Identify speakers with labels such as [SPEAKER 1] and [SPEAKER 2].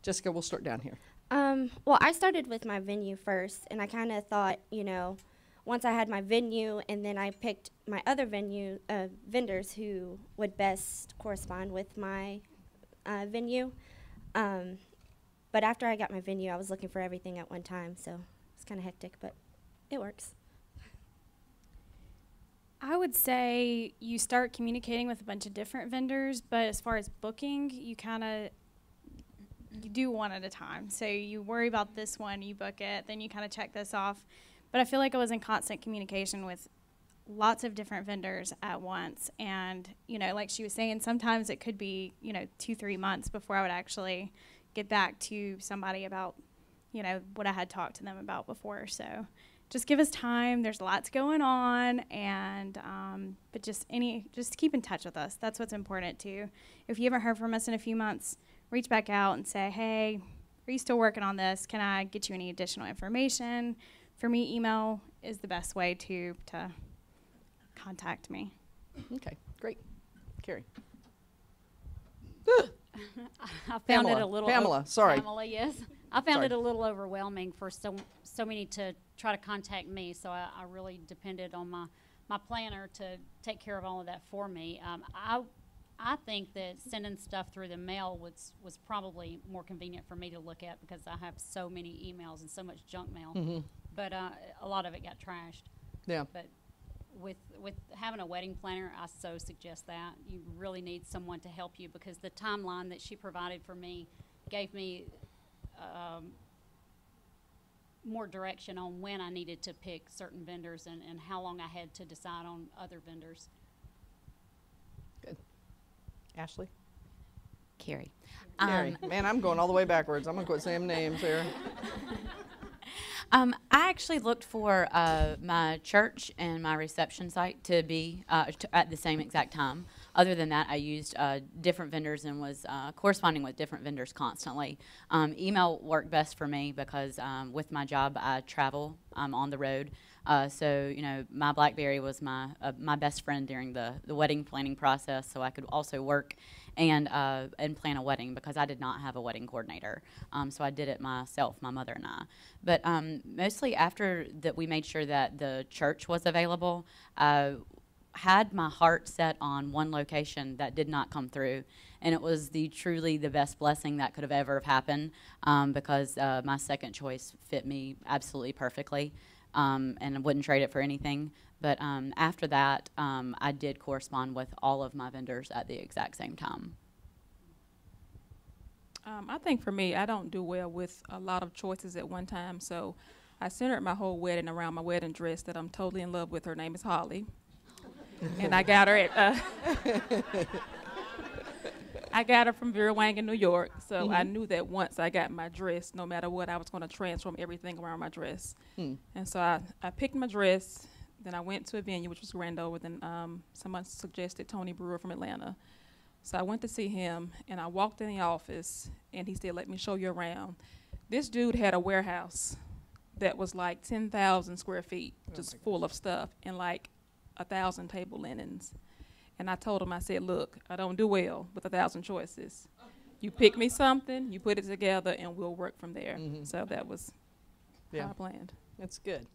[SPEAKER 1] Jessica, we'll start down here.
[SPEAKER 2] Well, I started with my venue first, and I kind of thought, you know, once I had my venue, and then I picked my other venue vendors who would best correspond with my venue. But after I got my venue, I was looking for everything at one time, so it's kind of hectic, but it works.
[SPEAKER 3] I would say you start communicating with a bunch of different vendors, but as far as booking, you do one at a time. So you worry about this one, you book it, then you kind of check this off. But I feel like I was in constant communication with lots of different vendors at once. And, you know, like she was saying, sometimes it could be, you know, 2-3 months before I would actually get back to somebody about, you know, what I had talked to them about before. So just give us time. There's lots going on, and but just keep in touch with us. That's what's important too. If you haven't heard from us in a few months, reach back out and say, hey, are you still working on this? Can I get you any additional information? For me, email is the best way to contact me.
[SPEAKER 1] Okay, great. Carrie.
[SPEAKER 4] I found it a little.
[SPEAKER 1] Pamela, sorry.
[SPEAKER 4] Pamela, yes. I found it a little overwhelming for so many to try to contact me, so I really depended on my planner to take care of all of that for me. I think that sending stuff through the mail was probably more convenient for me to look at because I have so many emails and so much junk mail.
[SPEAKER 1] Mm-hmm.
[SPEAKER 4] But a lot of it got trashed.
[SPEAKER 1] Yeah.
[SPEAKER 4] But with having a wedding planner, I so suggest that. You really need someone to help you because the timeline that she provided for me gave me more direction on when I needed to pick certain vendors and how long I had to decide on other vendors.
[SPEAKER 1] Good. Ashley?
[SPEAKER 5] Carrie.
[SPEAKER 1] Carrie. Man, I'm going all the way backwards. I'm going to quit saying names here.
[SPEAKER 5] I actually looked for my church and my reception site to be at the same exact time. Other than that, I used different vendors and was corresponding with different vendors constantly. Email worked best for me because with my job, I travel. I'm on the road. So, you know, my BlackBerry was my best friend during the wedding planning process, so I could also work and plan a wedding because I did not have a wedding coordinator. So I did it myself, my mother and I. But mostly after that we made sure that the church was available, had my heart set on one location that did not come through, and it was truly the best blessing that could have ever happened because my second choice fit me absolutely perfectly. And I wouldn't trade it for anything. But after that, I did correspond with all of my vendors at the exact same time.
[SPEAKER 6] I think for me, I don't do well with a lot of choices at one time. So I centered my whole wedding around my wedding dress that I'm totally in love with. Her name is Holly. And I got her at I got her from Vera Wang in New York, so I knew that once I got my dress, no matter what, I was going to transform everything around my dress. And so I picked my dress, then I went to a venue, which was Grandover, then someone suggested Tony Brewer from Atlanta. So I went to see him, and I walked in the office, and he said, let me show you around. This dude had a warehouse that was like 10,000 square feet, just full of stuff, and like 1,000 table linens. And I told him, I said, look, I don't do well with 1,000 choices. You pick me something, you put it together, and we'll work from there. So that was how I planned.
[SPEAKER 1] That's good.